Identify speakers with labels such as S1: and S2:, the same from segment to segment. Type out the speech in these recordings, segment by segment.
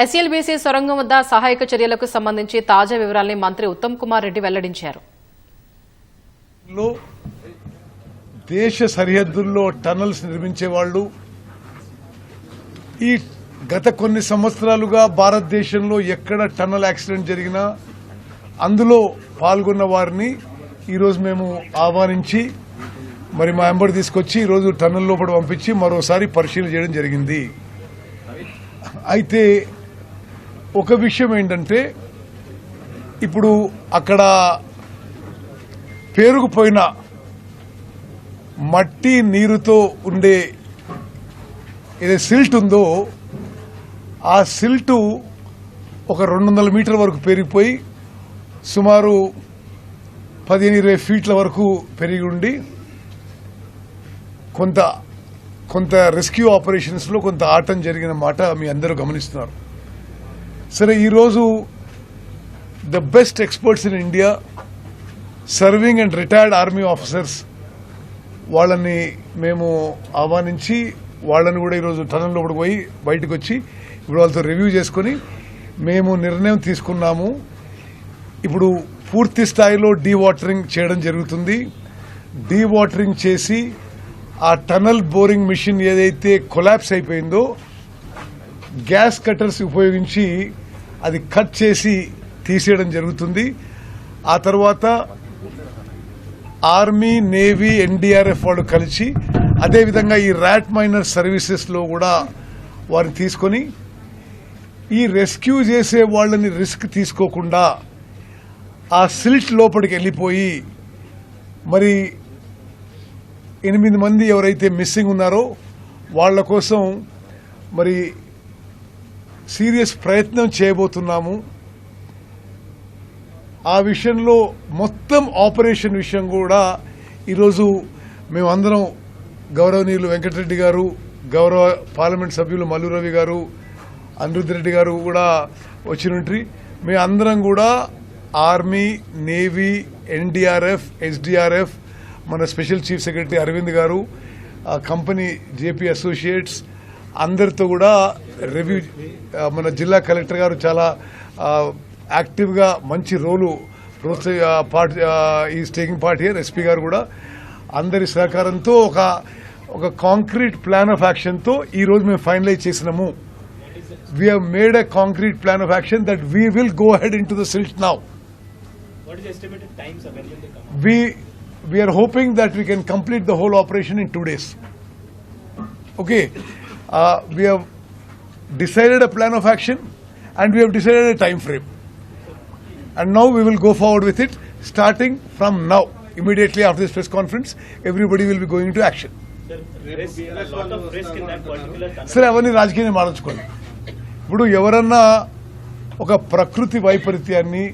S1: SLBC సొరంగం వద్ద సహాయక చర్యలకు సంబంధించి తాజా వివరాల్ని మంత్రి ఉత్తమ్ కుమార్ రెడ్డి వెల్లడించారు.
S2: దేశ సరిహద్దుల్లో టనల్స్ నిర్మించే వాళ్ళు ఈ గత కొన్ని సంవత్సరాలుగా భారతదేశంలో ఎక్కడ టన్నల్ యాక్సిడెంట్ జరిగినా అందులో పాల్గొన్న వారిని ఈరోజు మేము ఆహ్వానించి మరి మా ఎంబడి తీసుకొచ్చి ఈరోజు టన్నల్ లోపల పంపించి మరోసారి పరిశీలన చేయడం జరిగింది. అయితే ఒక విషయం ఏంటంటే ఇప్పుడు అక్కడ పేరుకుపోయిన మట్టి నీరుతో ఉండే ఏదైతే సిల్ట్ ఉందో ఆ సిల్టు ఒక 200 మీటర్ల వరకు పెరిగిపోయి సుమారు 15-20 ఫీట్ల వరకు పెరిగి ఉండి కొంత రెస్క్యూ ఆపరేషన్స్లో కొంత ఆటం జరిగిన మాట మీ అందరూ గమనిస్తున్నారు. సరే, ఈరోజు the best experts in India, serving and retired army officers, వాళ్ళని మేము ఆహ్వానించి వాళ్ళని కూడా ఈరోజు టనల్ లోపలికి పోయి బయటకు వచ్చి ఇప్పుడు వాళ్ళతో రివ్యూ చేసుకుని మేము నిర్ణయం తీసుకున్నాము. ఇప్పుడు పూర్తి స్థాయిలో డీవాటరింగ్ చేయడం జరుగుతుంది. డీవాటరింగ్ చేసి ఆ టనల్ బోరింగ్ మిషన్ ఏదైతే కొలాప్స్ అయిపోయిందో గ్యాస్ కట్టర్స్ ఉపయోగించి అది కట్ చేసి తీసేయడం జరుగుతుంది. ఆ తర్వాత ఆర్మీ, నేవీ, ఎన్డీఆర్ఎఫ్ వాళ్ళు కలిసి అదేవిధంగా ఈ ర్యాట్ మైనర్ సర్వీసెస్లో కూడా వారిని తీసుకొని ఈ రెస్క్యూ చేసే వాళ్ళని రిస్క్ తీసుకోకుండా ఆ సిల్ట్ లోపలికి వెళ్ళిపోయి మరి 8 మంది ఎవరైతే మిస్సింగ్ ఉన్నారో వాళ్ళ కోసం మరి సీరియస్ ప్రయత్నం చేయబోతున్నాము. ఆ విషయంలో మొత్తం ఆపరేషన్ విషయం కూడా ఈరోజు మేమందరం గౌరవనీయులు వెంకటరెడ్డి గారు, గౌరవ పార్లమెంట్ సభ్యులు మల్లు రవి గారు, అనిరుద్ధ్ రెడ్డి గారు కూడా వచ్చినట్టు మేమందరం కూడా ఆర్మీ, నేవీ, ఎన్డీఆర్ఎఫ్, ఎస్డీఆర్ఎఫ్, మన స్పెషల్ చీఫ్ సెక్రటరీ అరవింద్ గారు, కంపెనీ జేపీ అసోసియేట్స్ అందరితో కూడా రివ్యూ, మన జిల్లా కలెక్టర్ గారు చాలా యాక్టివ్గా మంచి role is taking part here, SP గారు కూడా అందరి సహకారంతో ఒక కాంక్రీట్ ప్లాన్ ఆఫ్ యాక్షన్తో ఈరోజు మేము ఫైనలైజ్ చేసినాము. We have made a concrete plan of action that we will go head in to the silt now. We are hoping that we can complete the whole operation in 2 days. Okay, we have decided a plan of action and we have decided a time frame, and now we will go forward with it starting from now. Immediately after this press conference, everybody will be going into action. సరే, అవన్నీ రాజకీయాన్ని మార్చుకోండి. ఇప్పుడు ఎవరన్నా ఒక ప్రకృతి వైపరీత్యాన్ని,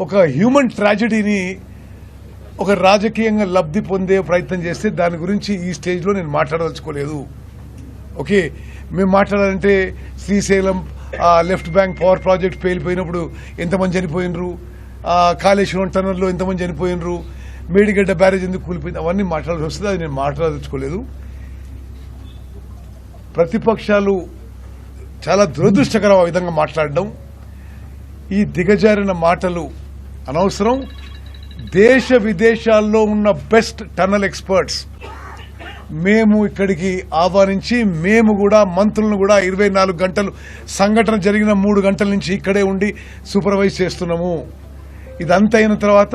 S2: ఒక human ట్రాజడీని ఒక రాజకీయంగా లబ్ధి పొందే ప్రయత్నం చేస్తే దాని గురించి ఈ స్టేజ్లో నేను మాట్లాడదలుచుకోలేదు. ఓకే, మేము మాట్లాడాలంటే Srisailam left bank power project పేలిపోయినప్పుడు ఎంతమంది చనిపోయినరు, కాళేశ్వరం టనల్లో ఎంతమంది చనిపోయినరు, మేడిగడ్డ బ్యారేజ్ ఎందుకు కూలిపోయింది, అవన్నీ మాట్లాడాల్సి వస్తుంది. అది నేను మాట్లాడదలుచుకోలేదు. ప్రతిపక్షాలు చాలా దురదృష్టకరం ఆ విధంగా మాట్లాడడం, ఈ దిగజారిన మాటలు అనవసరం. దేశ విదేశాల్లో ఉన్న బెస్ట్ టనల్ ఎక్స్పర్ట్స్ మేము ఇక్కడికి ఆహ్వానించి మేము కూడా మంత్రులను కూడా 24 గంటలు, సంఘటన జరిగిన 3 గంటల నుంచి ఇక్కడే ఉండి సూపర్వైజ్ చేస్తున్నాము. ఇదంతా అయిన తర్వాత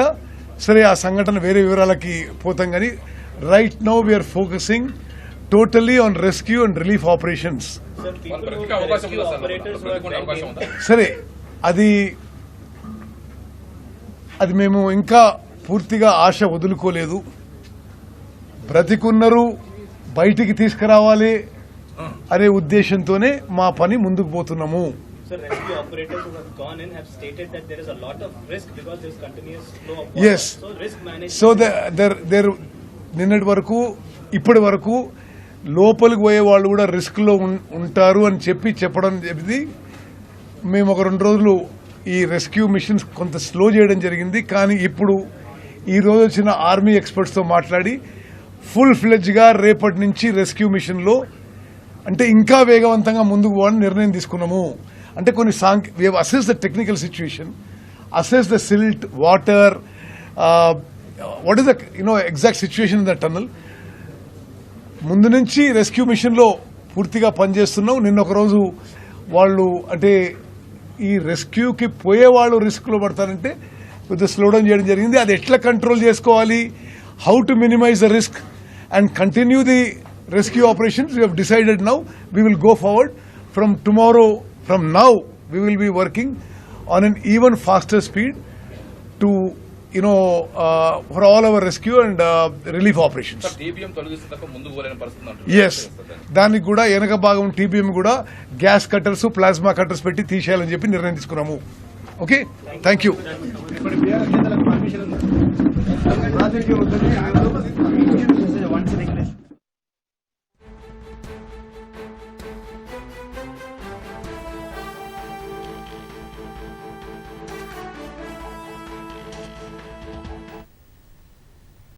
S2: సరే ఆ సంఘటన వేరే వివరాలకి పోతాం, కానీ right now we're focusing totally on rescue and relief operations. సరే, అది మేము ఇంకా పూర్తిగా ఆశ వదులుకోలేదు. బ్రతికున్నరు బయటికి తీసుకురావాలి అనే ఉద్దేశంతోనే మా పని ముందుకు పోతున్నాము. ఎస్, సో నిన్నటి వరకు ఇప్పటి వరకు లోపలికి పోయే వాళ్ళు కూడా రిస్క్ లో ఉంటారు అని చెప్పడం చెప్పింది. మేము ఒక 2 రోజులు ఈ రెస్క్యూ మిషన్స్ కొంత స్లో చేయడం జరిగింది. కానీ ఇప్పుడు ఈ రోజు వచ్చిన ఆర్మీ ఎక్స్పర్ట్స్తో మాట్లాడి ఫుల్ ఫ్లెడ్జ్గా రేపటి నుంచి రెస్క్యూ మిషన్లో అంటే ఇంకా వేగవంతంగా ముందుకు పోవాలని నిర్ణయం తీసుకున్నాము. అంటే కొన్ని we have assess the technical situation, assess the silt, water, what is the exact situation in the tunnel. ముందు నుంచి రెస్క్యూ మిషన్లో పూర్తిగా పనిచేస్తున్నాం. నిన్న ఒక రోజు వాళ్ళు అంటే ఈ రెస్క్యూకి పోయే వాళ్ళు రిస్క్లో పడతారంటే కొద్దిగా స్లో డౌన్ చేయడం జరిగింది. అది ఎట్లా కంట్రోల్ చేసుకోవాలి, how to minimise the risk and continue the rescue operations. We have decided now we will go forward from tomorrow. From now we will be working on an even faster speed to for all our rescue and relief operations.
S3: TBM తొలగిస్తున్నప్పుడు ముందుకు పోలేని పరిస్థితి అంటారు.
S2: Yes, దానికి కూడా వెనక భాగం TBM కూడా gas cutters, plasma cutters పెట్టి తీసేయాలని చెప్పి నిర్ణయం తీసుకున్నాము. Okay, thank you.
S4: ప్రాజెక్ట్